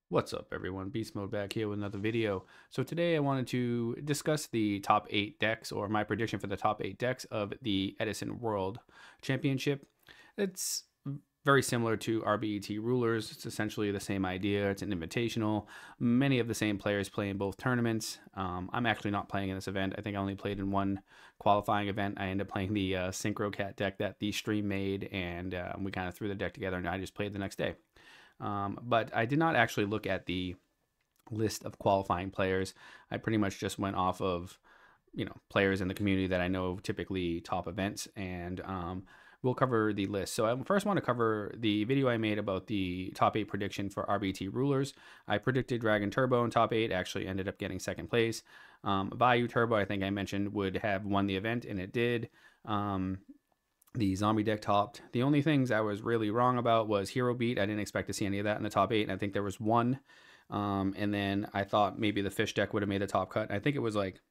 What's up, everyone? Beast Mode back here with another video. So today I wanted to discuss the top 8 decks, or my prediction for the top 8 decks of the Edison World Championship. It's very similar to RBET Rulers. It's essentially the same idea. It's an invitational. Many of the same players play in both tournaments. I'm actually not playing in this event. I think I only played in one qualifying event. I ended up playing the Synchro Cat deck that the stream made, and we kind of threw the deck together, and I just played the next day. But I did not actually look at the list of qualifying players. I pretty much just went off of, players in the community that I know typically top events, and we'll cover the list. So I first want to cover the video I made about the top 8 prediction for RBT Rulers. I predicted Dragon Turbo in top 8, actually ended up getting second place. Vayu Turbo, I think I mentioned, would have won the event, and it did. The zombie deck topped. The only things I was really wrong about was Hero Beat. I didn't expect to see any of that in the top 8, and I think there was one. And then I thought maybe the Fish deck would have made the top cut. I think it was like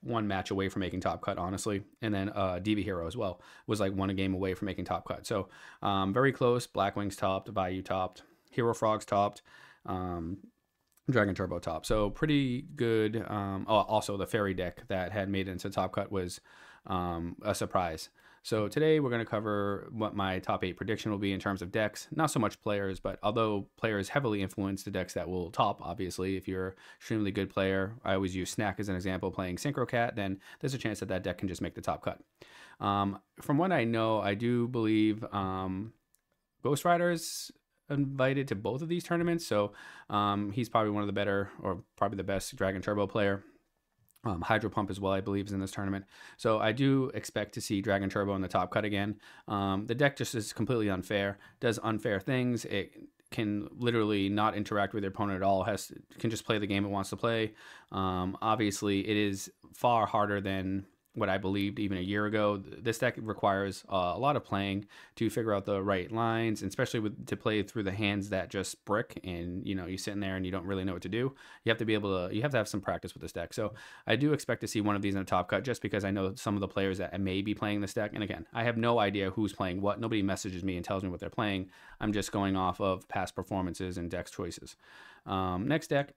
one match away from making top cut, honestly. And then DV Hero as well was like one game away from making top cut. So very close. Black Wings topped, Bayou topped, Hero Frogs topped, Dragon Turbo top. So pretty good. Also, the Fairy deck that had made it into top cut was a surprise. So today we're going to cover what my top 8 prediction will be in terms of decks. Not so much players, but although players heavily influence the decks that will top, obviously, if you're an extremely good player, I always use Snack as an example, playing Synchro Cat, then there's a chance that that deck can just make the top cut. From what I know, I do believe Ghost Rider is invited to both of these tournaments, so he's probably one of the better, or probably the best Dragon Turbo player. Hydro Pump as well, I believe, is in this tournament. So I do expect to see Dragon Turbo in the top cut again. The deck just is completely unfair, does unfair things. It can literally not interact with your opponent at all, can just play the game it wants to play. Obviously, it is far harder than what I believed even a year ago. This deck requires a lot of playing to figure out the right lines, and especially to play through the hands that just brick, and you're sitting there and you don't really know what to do. You have to have some practice with this deck. So I do expect to see one of these in a top cut, just because I know some of the players that may be playing this deck. And again, I have no idea who's playing what. Nobody messages me and tells me what they're playing. I'm just going off of past performances and deck choices. Next deck,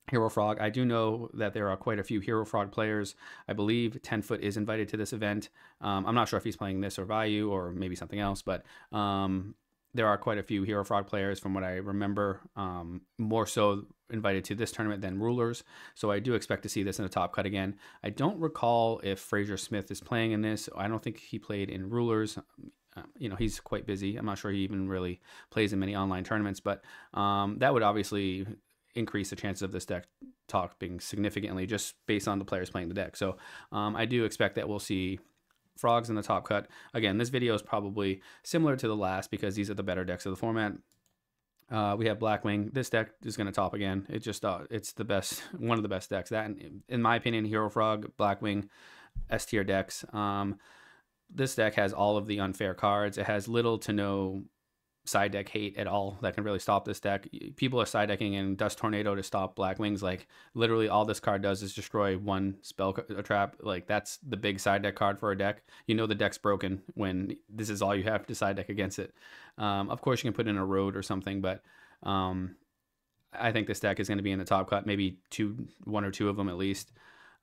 Hero Frog. I do know that there are quite a few Hero Frog players. I believe 10-Foot is invited to this event. I'm not sure if he's playing this or Vayu or maybe something else, but there are quite a few Hero Frog players from what I remember, more so invited to this tournament than Rulers. So I do expect to see this in the top cut again. I don't recall if Fraser Smith is playing in this. I don't think he played in Rulers. He's quite busy. I'm not sure he even really plays in many online tournaments, but that would obviously increase the chances of this deck topping significantly just based on the players playing the deck. So I do expect that we'll see Frogs in the top cut. Again, this video is probably similar to the last because these are the better decks of the format. We have Blackwing. This deck is going to top again. It's the best, one of the best decks. That, in my opinion, Hero Frog, Blackwing, S tier decks. This deck has all of the unfair cards. It has little to no side deck hate at all that can really stop this deck. People are side decking in Dust Tornado to stop Black Wings. Like, literally all this card does is destroy one spell trap. Like, that's the big side deck card for a deck. The deck's broken when this is all you have to side deck against it. Of course you can put in a road or something, but I think this deck is going to be in the top cut, maybe one or two of them at least.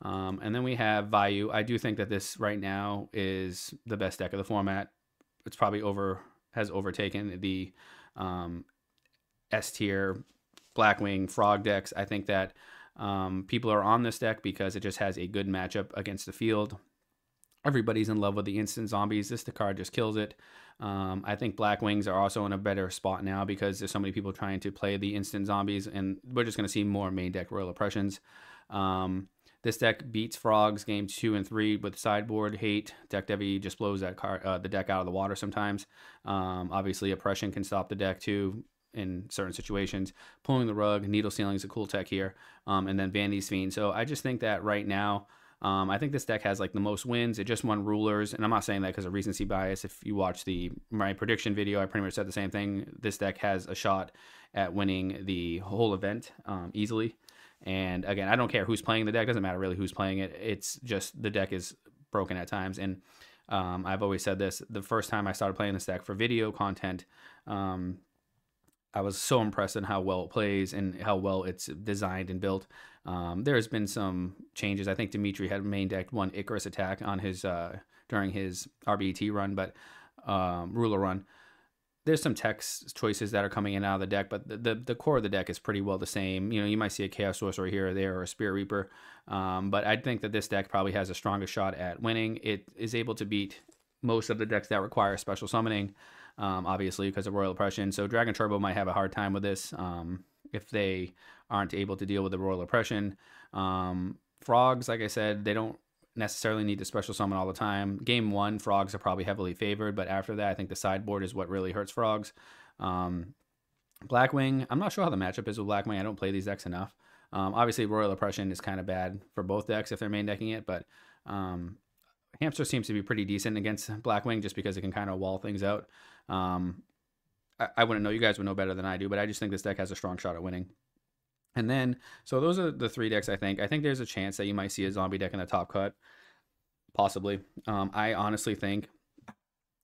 And then we have Vayu. I do think that this right now is the best deck of the format. It's probably has overtaken the S tier Blackwing Frog decks. I think that people are on this deck because it just has a good matchup against the field. Everybody's in love with the instant zombies. The card just kills it. I think Blackwings are also in a better spot now because there's so many people trying to play the instant zombies, and we're just going to see more main deck Royal Oppressions. This deck beats Frogs games 2 and 3 with sideboard hate. Deck Devi just blows that the deck out of the water sometimes. Obviously, Oppression can stop the deck too in certain situations. Pulling the Rug, Needle Sealing is a cool tech here, and then Vanity's Fiend. So I just think that right now, I think this deck has like the most wins. It just won Rulers, and I'm not saying that because of recency bias. If you watch my prediction video, I pretty much said the same thing. This deck has a shot at winning the whole event easily. And again, I don't care who's playing the deck. It doesn't matter really who's playing it. It's just the deck is broken at times. And I've always said this. The first time I started playing this deck for video content, I was so impressed in how well it plays and how well it's designed and built. There's been some changes. I think Dimitri had main decked one Icarus attack on his during his RBT run, but ruler run. There's some text choices that are coming in and out of the deck, but the core of the deck is pretty well the same. You know, you might see a Chaos Sorcerer here or there or a Spirit Reaper, but I think that this deck probably has the strongest shot at winning. It is able to beat most of the decks that require special summoning, obviously because of Royal Oppression. So Dragon Turbo might have a hard time with this if they aren't able to deal with the Royal Oppression. Frogs, like I said, they don't necessarily need to special summon all the time. Game 1, Frogs are probably heavily favored, but after that, I think the sideboard is what really hurts Frogs. Blackwing, I'm not sure how the matchup is with Blackwing. I don't play these decks enough. Obviously, Royal Oppression is kind of bad for both decks if they're main decking it, but Hamster seems to be pretty decent against Blackwing just because it can kind of wall things out. I wouldn't know. You guys would know better than I do, but I just think this deck has a strong shot at winning. And then, so those are the 3 decks, I think. I think there's a chance that you might see a zombie deck in the top cut. Possibly. I honestly think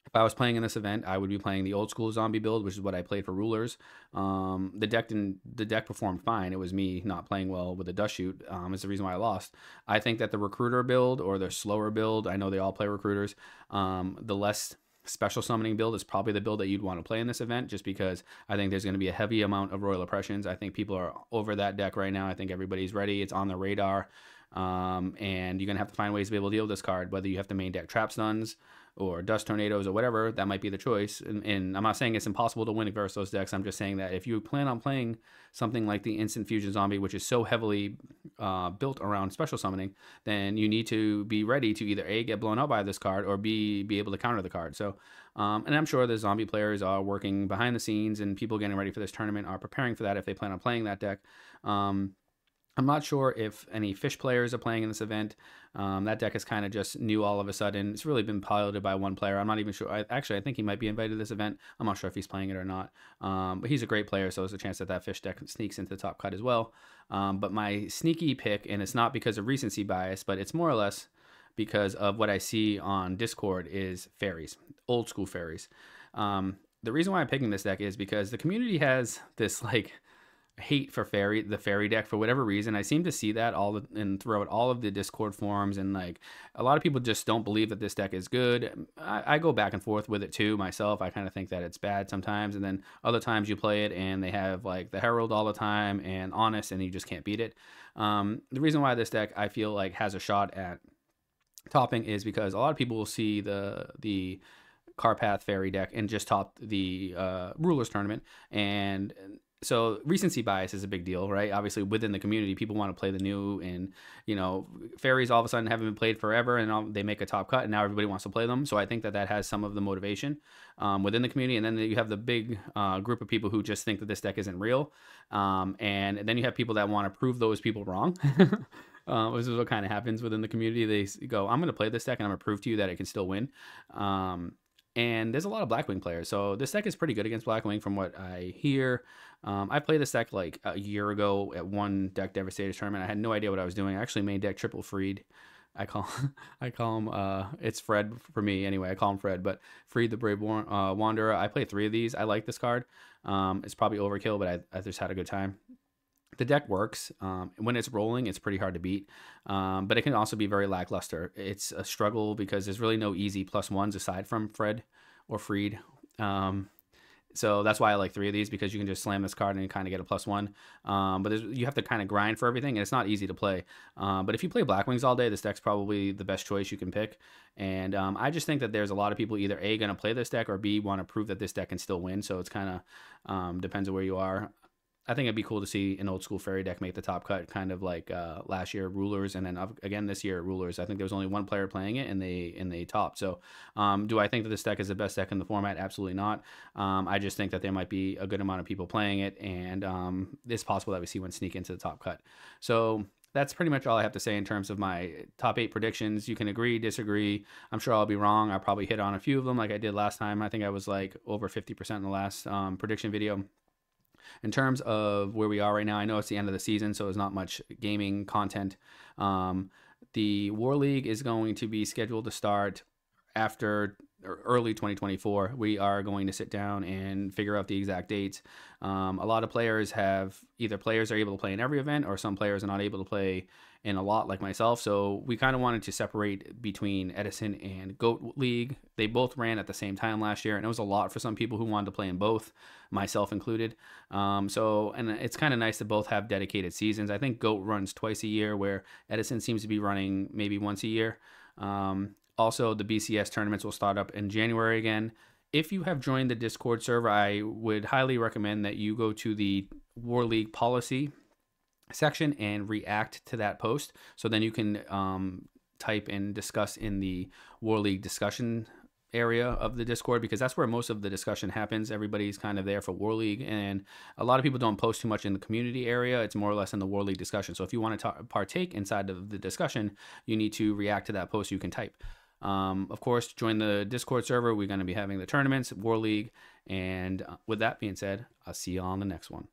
if I was playing in this event, I would be playing the old school zombie build, which is what I played for Rulers. The deck performed fine. It was me not playing well with the Dust Shoot is the reason why I lost. I think that the Recruiter build or the slower build, I know they all play Recruiters, the less special summoning build is probably the build that you'd want to play in this event, just because I think there's going to be a heavy amount of Royal Oppressions. I think people are over that deck right now. I think everybody's ready. It's on the radar. And you're going to have to find ways to be able to deal with this card, whether you have to main deck Trap Stuns or Dust Tornadoes or whatever. That might be the choice. And I'm not saying it's impossible to win versus those decks. I'm just saying that if you plan on playing something like the Instant Fusion Zombie, which is so heavily built around special summoning, then you need to be ready to either A, get blown out by this card, or B, be able to counter the card. So, and I'm sure the zombie players are working behind the scenes, and people getting ready for this tournament are preparing for that if they plan on playing that deck. I'm not sure if any fish players are playing in this event. That deck is kind of just new all of a sudden. It's really been piloted by one player. I'm not even sure. I think he might be invited to this event. I'm not sure if he's playing it or not. But he's a great player, so there's a chance that that fish deck sneaks into the top cut as well. But my sneaky pick, and it's not because of recency bias, but it's more or less because of what I see on Discord, is fairies, old school fairies. The reason why I'm picking this deck is because the community has this like hate for the fairy deck for whatever reason. I seem to see that throughout all of the Discord forums, and like a lot of people just don't believe that this deck is good. I go back and forth with it too myself. I kind of think that it's bad sometimes, and then other times you play it and they have like the Herald all the time and Honest, and you just can't beat it. The reason why this deck I feel like has a shot at topping is because a lot of people will see the Carpath fairy deck and just top the Rulers tournament, and so recency bias is a big deal, right? Obviously, within the community, people want to play the new, and fairies all of a sudden haven't been played forever, and they make a top cut, and now everybody wants to play them. So I think that has some of the motivation within the community, and then you have the big group of people who just think that this deck isn't real, and then you have people that want to prove those people wrong. This is what kind of happens within the community. They go, "I'm going to play this deck, and I'm going to prove to you that it can still win." And there's a lot of Blackwing players, so this deck is pretty good against Blackwing from what I hear. I played this deck like a year ago at one Deck Devastators tournament. I had no idea what I was doing. I actually made deck Triple Freed. I call him, it's Fred for me anyway. I call him Fred, but Freed the Brave Wanderer. I play 3 of these. I like this card. It's probably overkill, but I just had a good time. The deck works. When it's rolling, it's pretty hard to beat, but it can also be very lackluster. It's a struggle because there's really no easy +1s aside from Fred or Freed. So that's why I like 3 of these, because you can just slam this card and you kind of get a +1. But you have to kind of grind for everything, and it's not easy to play. But if you play Blackwings all day, this deck's probably the best choice you can pick. And I just think that there's a lot of people either A, going to play this deck, or B, want to prove that this deck can still win. So it's kind of depends on where you are. I think it'd be cool to see an old school fairy deck make the top cut, kind of like last year Rulers, and then again this year Rulers. I think there was only one player playing it, and they topped. So do I think that this deck is the best deck in the format? Absolutely not. I just think that there might be a good amount of people playing it, and it's possible that we see one sneak into the top cut. So that's pretty much all I have to say in terms of my top 8 predictions. You can agree, disagree. I'm sure I'll be wrong. I'll probably hit on a few of them like I did last time. I think I was like over 50% in the last prediction video. In terms of where we are right now, I know it's the end of the season, so there's not much gaming content. The War League is going to be scheduled to start after early 2024, we are going to sit down and figure out the exact dates. A lot of players are able to play in every event, or some players are not able to play in a lot, like myself. So we kind of wanted to separate between Edison and GOAT League. They both ran at the same time last year, and it was a lot for some people who wanted to play in both, myself included. And it's kind of nice to both have dedicated seasons. I think GOAT runs twice a year, where Edison seems to be running maybe once a year. Also, the BCS tournaments will start up in January again. If you have joined the Discord server, I would highly recommend that you go to the War League policy section and react to that post. So then you can type and discuss in the War League discussion area of the Discord, because that's where most of the discussion happens. Everybody's kind of there for War League, and a lot of people don't post too much in the community area. It's more or less in the War League discussion. So if you want to partake inside of the discussion, you need to react to that post. You can type. Of course, join the Discord server. We're going to be having the tournaments, War League, and with that being said, I'll see you on the next one.